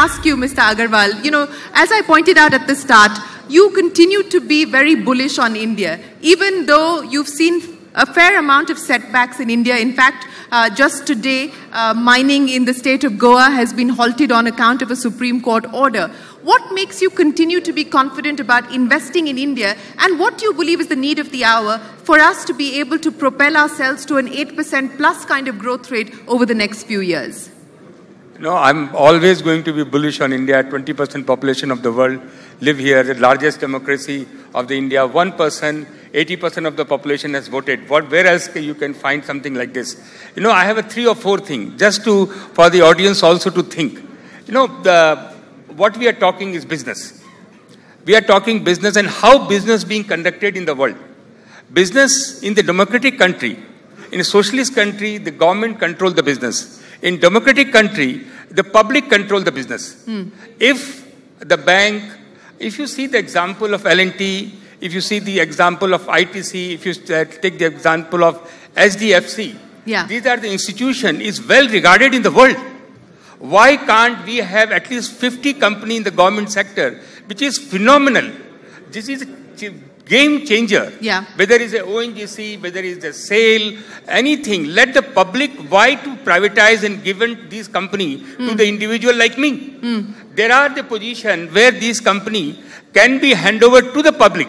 ask you, Mr. Agarwal, you know, as I pointed out at the start, you continue to be very bullish on India, even though you've seen a fair amount of setbacks in India. In fact, just today, mining in the state of Goa has been halted on account of a Supreme Court order. What makes you continue to be confident about investing in India, and what do you believe is the need of the hour for us to be able to propel ourselves to an 8% plus kind of growth rate over the next few years? No, I'm always going to be bullish on India. 20% population of the world live here, the largest democracy of the India. 1%, 80% of the population has voted. Where else you can find something like this? You know, I have a 3 or 4 things just for the audience also to think. You know, what we are talking is business. We are talking business and how business being conducted in the world. Business in the democratic country, in a socialist country, the government control the business. In democratic country, the public control the business. If the bank, if you see the example of L&T, if you see the example of ITC, if you take the example of SDFC, these are the institution is well regarded in the world. Why can't we have at least 50 companies in the government sector, which is phenomenal? This is a game changer. Whether it's a ONGC, whether it's a SAIL, anything. Let the public, why to privatize and give these companies to the individual like me? There are the position where these companies can be handed over to the public.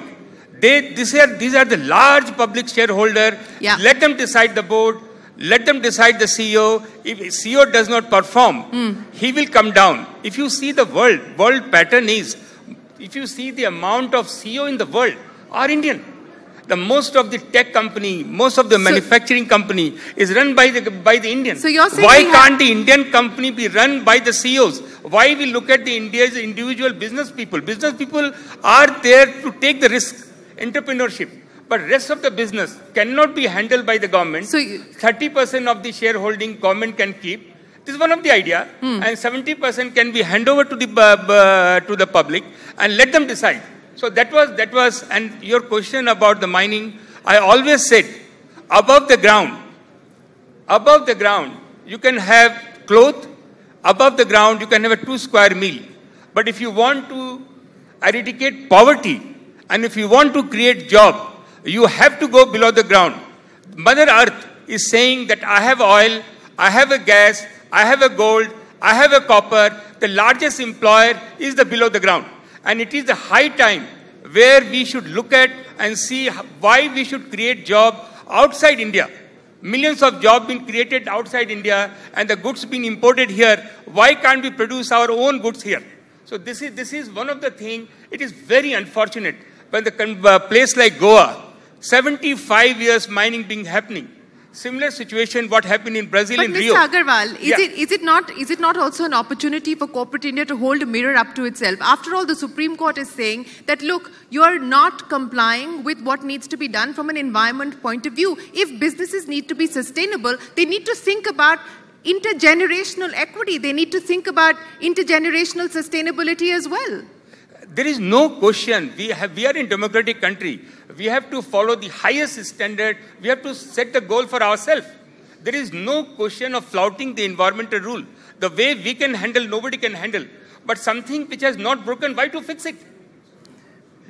These are the large public shareholder. Let them decide the board. Let them decide the CEO. If CEO does not perform, he will come down. If you see the world pattern is, if you see the amount of CEO in the world are Indian. The most of the tech company, most of the manufacturing company is run by the Indians. So you're saying why can't the Indian company be run by the CEOs? Why we look at the India's individual business people? Business people are there to take the risk, entrepreneurship. But rest of the business cannot be handled by the government. So 30% of the shareholding government can keep. This is one of the idea. And 70% can be handed over to the public and let them decide. So that was, and your question about the mining, I always said, above the ground, you can have cloth, above the ground, you can have a 2 square meal. But if you want to eradicate poverty, and if you want to create job, you have to go below the ground. Mother Earth is saying that I have oil, I have a gas, I have a gold, I have a copper. The largest employer is the below the ground. And it is the high time where we should look at and see why we should create job outside India. Millions of jobs being created outside India and the goods being imported here. Why can't we produce our own goods here? So this is one of the things. It is very unfortunate when the place like Goa, 75 years mining being happening. Similar situation what happened in Brazil in Rio. But Mr. Agarwal, is it not also an opportunity for corporate India to hold a mirror up to itself? After all, the Supreme Court is saying that, look, you are not complying with what needs to be done from an environment point of view. If businesses need to be sustainable, they need to think about intergenerational equity. They need to think about intergenerational sustainability as well. There is no question. We are in democratic country. We have to follow the highest standard. We have to set the goal for ourselves. There is no question of flouting the environmental rule. The way we can handle, nobody can handle. But something which has not broken, why to fix it?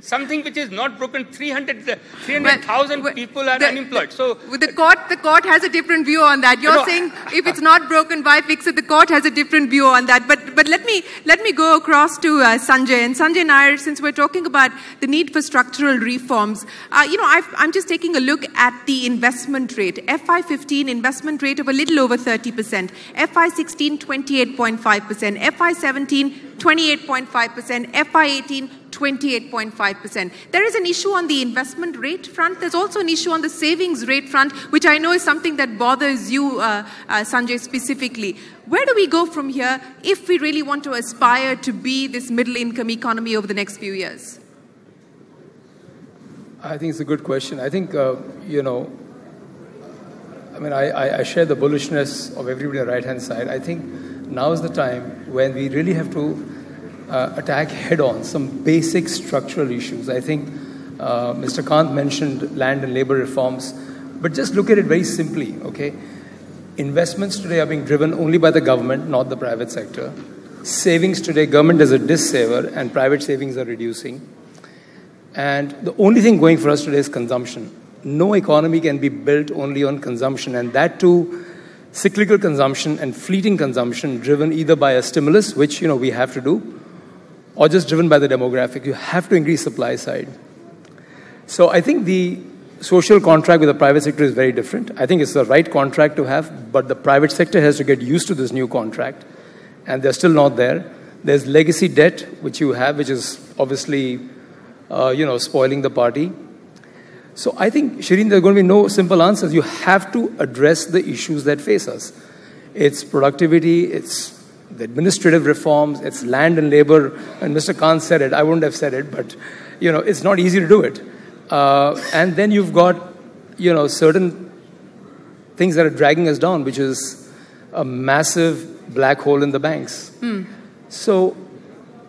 Something which is not broken, 300,000 people are unemployed. So the court has a different view on that. You're saying if it's not broken, why fix it? The court has a different view on that. But let me go across to Sanjay. And Sanjay Nair, since we're talking about the need for structural reforms, I'm just taking a look at the investment rate. FY15 investment rate of a little over 30%. FY16 28.5%. FY17 28.5%. FY18 28.5%. There is an issue on the investment rate front. There's also an issue on the savings rate front, which I know is something that bothers you, Sanjay, specifically. Where do we go from here if we really want to aspire to be this middle-income economy over the next few years? I think it's a good question. I think, I share the bullishness of everybody on the right-hand side. I think now is the time when we really have to attack head-on some basic structural issues. I think Mr. Kant mentioned land and labor reforms, but just look at it very simply, okay? Investments today are being driven only by the government, not the private sector. savings today, government is a dissaver and private savings are reducing. And the only thing going for us today is consumption. No economy can be built only on consumption, and that too, cyclical consumption and fleeting consumption driven either by a stimulus, which we have to do, or just driven by the demographic. You have to increase supply side. So I think the social contract with the private sector is very different. I think it's the right contract to have, but the private sector has to get used to this new contract, and they're still not there. There's legacy debt, which you have, which is obviously, spoiling the party. So I think, Shireen, there are going to be no simple answers. You have to address the issues that face us. It's productivity, it's the administrative reforms, it's land and labor. And Mr. Khan said it, I wouldn't have said it, but, it's not easy to do it. And then you've got, certain things that are dragging us down, which is a massive black hole in the banks. So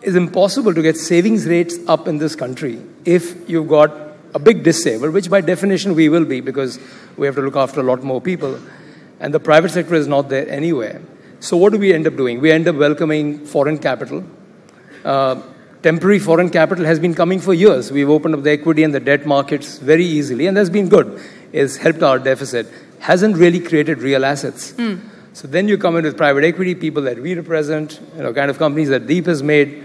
it's impossible to get savings rates up in this country if you've got a big dissaver, which by definition we will be because we have to look after a lot more people. And the private sector is not there anywhere. So what do we end up doing? We end up welcoming foreign capital. Temporary foreign capital has been coming for years. We've opened up the equity and the debt markets very easily, and that's been good. It's helped our deficit. Hasn't really created real assets. So then you come in with private equity, people that we represent, kind of companies that Deep has made.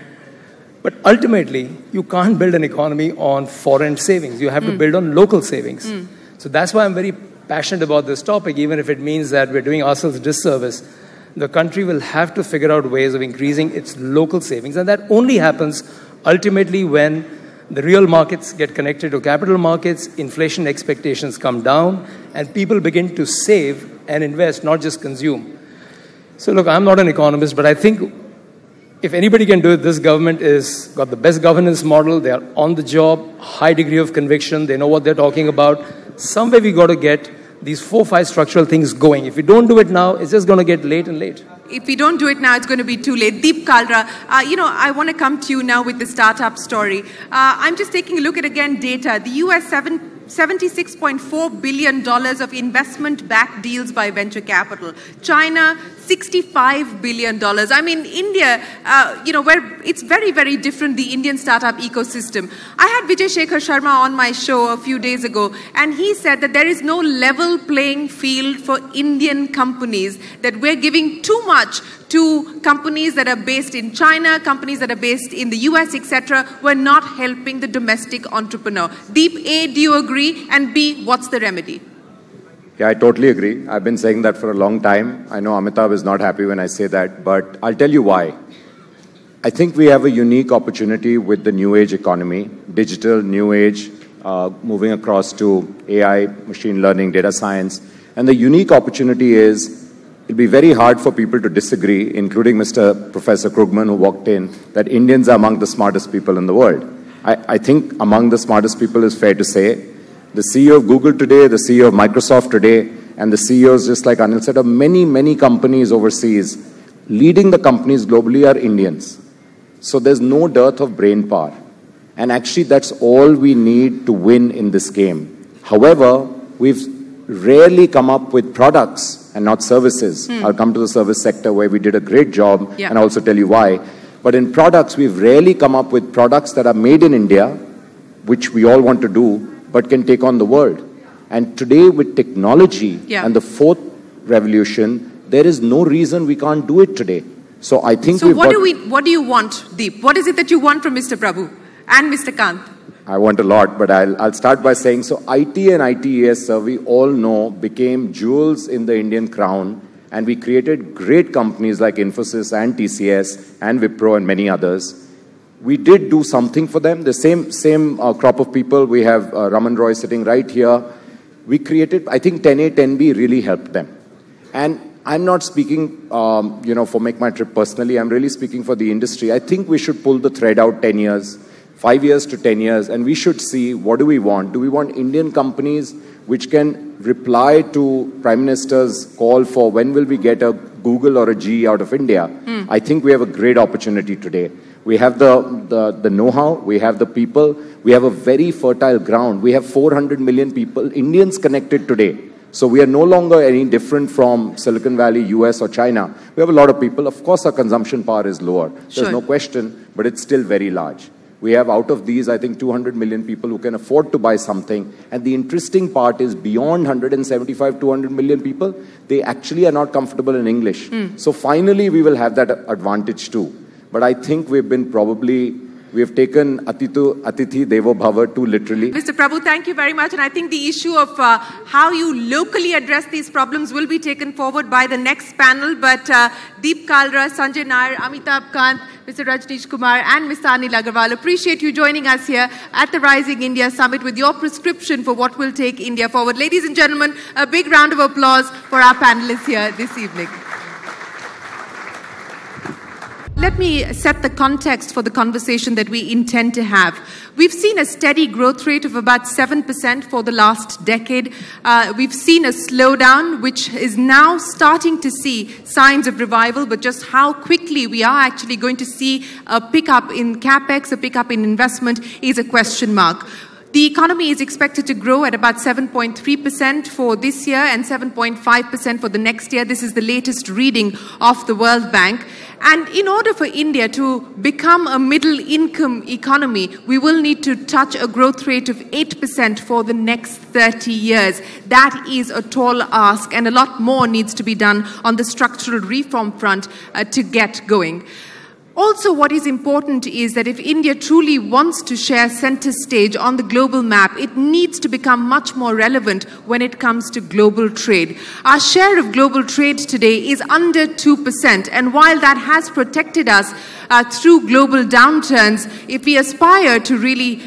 But ultimately, you can't build an economy on foreign savings. You have to build on local savings. So that's why I'm very passionate about this topic, even if it means that we're doing ourselves a disservice. The country will have to figure out ways of increasing its local savings. And that only happens ultimately when the real markets get connected to capital markets, inflation expectations come down, and people begin to save and invest, not just consume. So look, I'm not an economist, but I think if anybody can do it, this government has got the best governance model. They are on the job, high degree of conviction. They know what they're talking about. Somewhere we got to get these 4 or 5 structural things going. If we don't do it now, it's just going to get late and late. If we don't do it now, it's going to be too late. Deep Kalra, I want to come to you now with the startup story. I'm just taking a look at, again, data. The US $76.4 billion of investment-backed deals by venture capital. China, $65 billion. I mean, India, where it's very, very different, the Indian startup ecosystem. I had Vijay Shekhar Sharma on my show a few days ago, and he said that there is no level playing field for Indian companies, that we're giving too much to companies that are based in China, companies that are based in the US, etc. We're not helping the domestic entrepreneur. Deep, A, do you agree? And B, what's the remedy? Yeah, I totally agree. I've been saying that for a long time. I know Amitabh is not happy when I say that, but I'll tell you why. I think we have a unique opportunity with the new age economy, digital, new age, moving across to AI, machine learning, data science. And the unique opportunity is it'll be very hard for people to disagree, including Mr. Professor Krugman, who walked in, that Indians are among the smartest people in the world. I think among the smartest people is fair to say. The CEO of Google today, the CEO of Microsoft today, and the CEOs, just like Anil said, of many, many companies overseas, leading the companies globally are Indians. So there's no dearth of brain power. And actually, that's all we need to win in this game. However, we've rarely come up with products and not services. I'll come to the service sector where we did a great job, and I'll also tell you why. But in products, we've rarely come up with products that are made in India, which we all want to do, but can take on the world. And today, with technology and the fourth revolution, there is no reason we can't do it today. So I think what do you want, Deep? What is it that you want from Mr. Prabhu and Mr. Kant? I want a lot, but I'll start by saying, so IT and ITES, we all know, became jewels in the Indian crown, and we created great companies like Infosys and TCS and Wipro and many others. We did do something for them. The same crop of people. We have Raman Roy sitting right here. We created, I think 10A, 10B really helped them. And I'm not speaking, for Make My Trip personally. I'm really speaking for the industry. I think we should pull the thread out 10 years, 5 years to 10 years, and we should see what do we want. Do we want Indian companies which can reply to Prime Minister's call for when will we get a Google or a GE out of India? I think we have a great opportunity today. We have the know-how, we have the people, we have a very fertile ground. We have 400 million people, Indians connected today. So we are no longer any different from Silicon Valley, US or China. We have a lot of people. Of course, our consumption power is lower. There's no question, but it's still very large. We have out of these, I think, 200 million people who can afford to buy something. And the interesting part is beyond 175, 200 million people, they actually are not comfortable in English. So finally, we will have that advantage too. But I think we have taken Atithi Devo Bhava too literally. Mr. Prabhu, thank you very much. And I think the issue of how you locally address these problems will be taken forward by the next panel. But Deep Kalra, Sanjay Nair, Amitabh Kant, Mr. Rajneesh Kumar and Mr. Anil Agarwal, appreciate you joining us here at the Rising India Summit with your prescription for what will take India forward. Ladies and gentlemen, a big round of applause for our panelists here this evening. Let me set the context for the conversation that we intend to have. We've seen a steady growth rate of about 7% for the last decade. We've seen a slowdown, which is now starting to see signs of revival, but just how quickly we are actually going to see a pickup in capex, a pickup in investment is a question mark. The economy is expected to grow at about 7.3% for this year and 7.5% for the next year. This is the latest reading of the World Bank. And in order for India to become a middle-income economy, we will need to touch a growth rate of 8% for the next 30 years. That is a tall ask, and a lot more needs to be done on the structural reform front to get going. Also, what is important is that if India truly wants to share center stage on the global map, it needs to become much more relevant when it comes to global trade. Our share of global trade today is under 2%, and while that has protected us through global downturns, if we aspire to really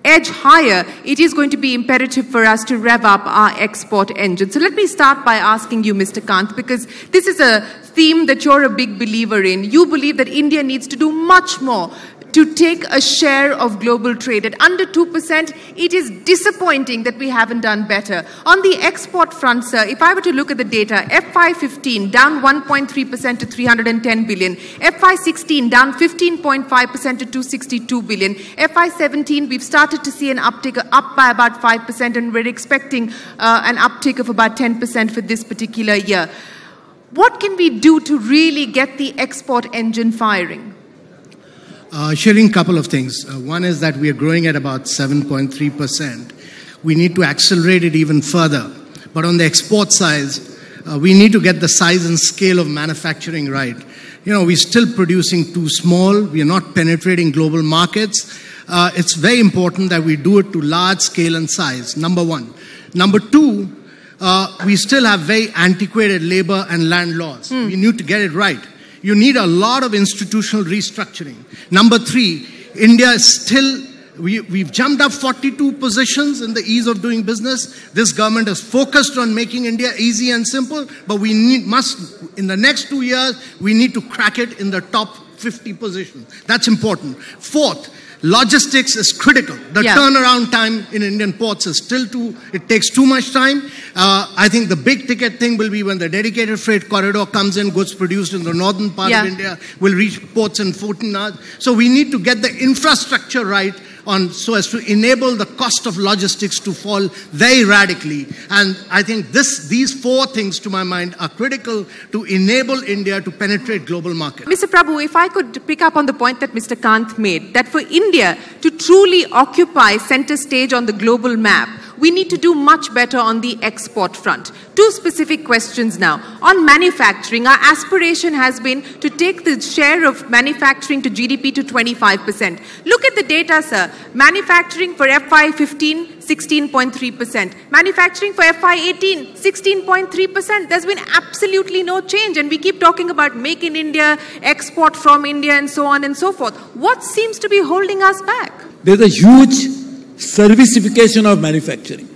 edge higher, it is going to be imperative for us to rev up our export engine. So let me start by asking you, Mr. Kant, because this is a theme that you're a big believer in. You believe that India needs to do much more to take a share of global trade. At under 2%, it is disappointing that we haven't done better. On the export front, sir, if I were to look at the data, FY15 down 1.3% to 310 billion. FY16 down 15.5% to 262 billion. FY17, we've started to see an uptick up by about 5%, and we're expecting an uptick of about 10% for this particular year. What can we do to really get the export engine firing? Sharing a couple of things. One is that we are growing at about 7.3%. We need to accelerate it even further. But on the export side, we need to get the size and scale of manufacturing right. You know, we're still producing too small. We are not penetrating global markets. It's very important that we do it to large scale and size, number one. Number two, we still have very antiquated labor and land laws. We need to get it right. You need a lot of institutional restructuring. Number three, India is still, we've jumped up 42 positions in the ease of doing business. This government is focused on making India easy and simple, but we must, in the next 2 years, we need to crack it in the top 50 position. That's important. Fourth, logistics is critical. The turnaround time in Indian ports is still it takes too much time. I think the big ticket thing will be when the dedicated freight corridor comes in, goods produced in the northern part of India will reach ports in 14 hours. So we need to get the infrastructure right so as to enable the cost of logistics to fall very radically. And I think these four things, to my mind, are critical to enable India to penetrate global markets. Mr. Prabhu, if I could pick up on the point that Mr. Kant made, that for India to truly occupy center stage on the global map, we need to do much better on the export front. Two specific questions now. On manufacturing, our aspiration has been to take the share of manufacturing to GDP to 25%. Look at the data, sir. Manufacturing for FY15, 16.3%. Manufacturing for FY18, 16.3%. There's been absolutely no change. And we keep talking about make in India, export from India, and so on and so forth. What seems to be holding us back? There's a huge servicification of manufacturing.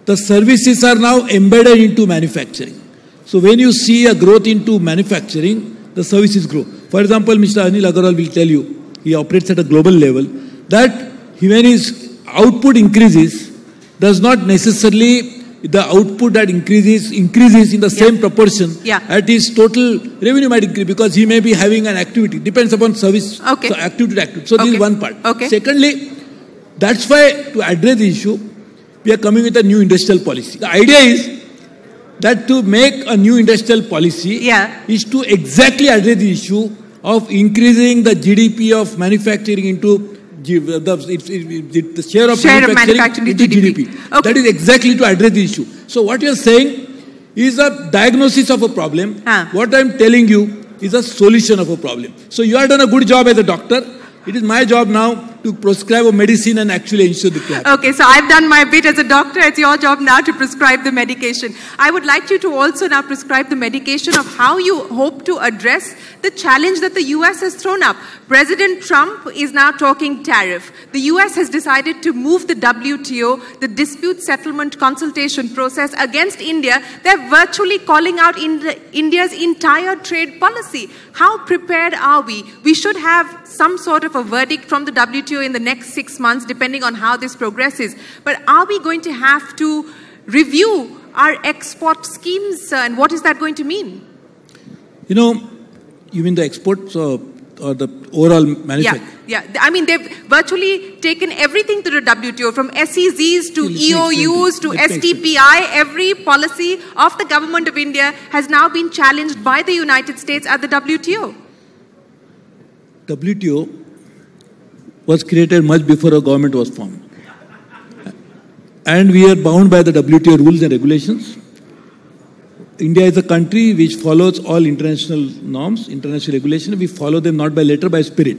The services are now embedded into manufacturing. So when you see a growth into manufacturing, the services grow. For example, Mr. Anil Agarwal will tell you, he operates at a global level, that when his output increases, does not necessarily the output that increases in the same proportion at his total revenue might increase, because he may be having an activity. Depends upon service, so activity to activity. So this is one part. Secondly, that's why to address the issue, we are coming with a new industrial policy. The idea is that to make a new industrial policy is to exactly address the issue of increasing the GDP of manufacturing into the share of manufacturing into GDP. Okay. That is exactly to address the issue. So what you are saying is a diagnosis of a problem. What I am telling you is a solution of a problem. So you have done a good job as a doctor. It is my job now to prescribe a medicine and actually ensure the care. Okay, so I've done my bit as a doctor. It's your job now to prescribe the medication. I would like you to also now prescribe the medication of how you hope to address the challenge that the US has thrown up. President Trump is now talking tariff. The US has decided to move the WTO, the dispute settlement consultation process, against India. They're virtually calling out India's entire trade policy. How prepared are we? We should have some sort of a verdict from the WTO in the next 6 months, depending on how this progresses. But are we going to have to review our export schemes, and what is that going to mean? You know, you mean the exports or the overall manufacturing? Yeah. I mean, they've virtually taken everything to the WTO, from SEZs to EOUs to STPI. Every policy of the government of India has now been challenged by the United States at the WTO. WTO was created much before a government was formed. And we are bound by the WTO rules and regulations. India is a country which follows all international norms, international regulations. We follow them not by letter, by spirit.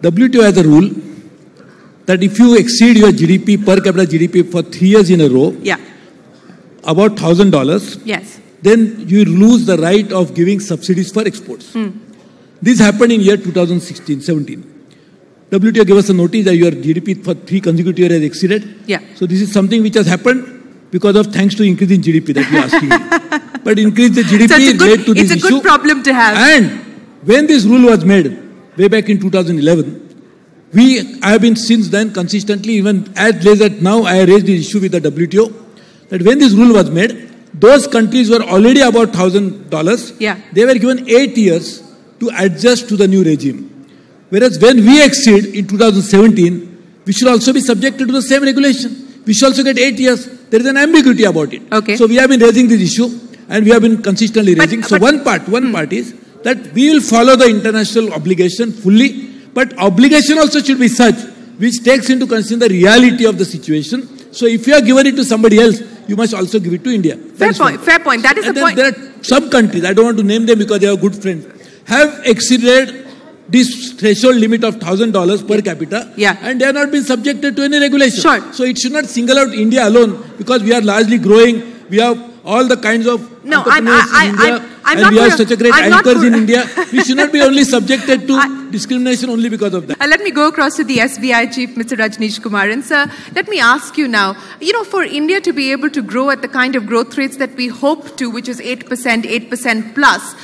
WTO has a rule that if you exceed your GDP, per capita GDP, for 3 years in a row, about $1,000, then you lose the right of giving subsidies for exports. This happened in year 2016-17. WTO gave us a notice that your GDP for 3 consecutive years has exceeded. So this is something which has happened because of thanks to increase in GDP that you are asking me. But increase the GDP led to this issue. It's a good problem to have. And when this rule was made, way back in 2011, I have been since then consistently, even as late as now, I raised the issue with the WTO, that when this rule was made, those countries were already about $1,000. They were given 8 years to adjust to the new regime. Whereas when we exceed in 2017, we should also be subjected to the same regulation. We should also get 8 years. There is an ambiguity about it. So we have been raising this issue and we have been consistently raising. So one part is that we will follow the international obligation fully, but obligation also should be such which takes into consideration the reality of the situation. So if you are given it to somebody else, you must also give it to India. Fair point. That is the point. There are some countries, I don't want to name them because they are good friends, have exceeded this threshold limit of $1,000 per capita, and they are not been subjected to any regulation. So it should not single out India alone because we are largely growing. We have all the kinds of entrepreneurs in India, and we have such a great anchors in India. We should not be only subjected to discrimination only because of that. Let me go across to the SBI chief, Mr. Rajneesh Kumaran. Sir, let me ask you now, for India to be able to grow at the kind of growth rates that we hope to, which is 8% plus,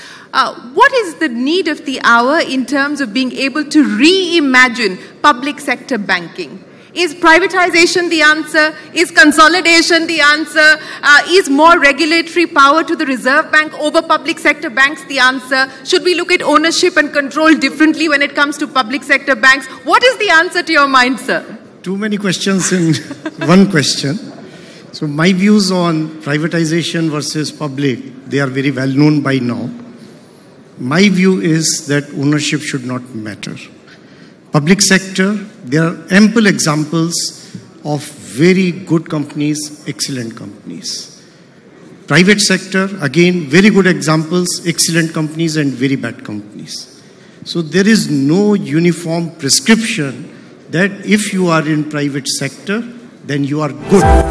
what is the need of the hour in terms of being able to reimagine public sector banking? Is privatization the answer? Is consolidation the answer? Is more regulatory power to the Reserve Bank over public sector banks the answer? Should we look at ownership and control differently when it comes to public sector banks? What is the answer to your mind, sir? Too many questions in one question. So my views on privatization versus public, they are very well known by now. My view is that ownership should not matter. Public sector, there are ample examples of very good companies, excellent companies. Private sector, again, very good examples, excellent companies and very bad companies. So there is no uniform prescription that if you are in private sector, then you are good.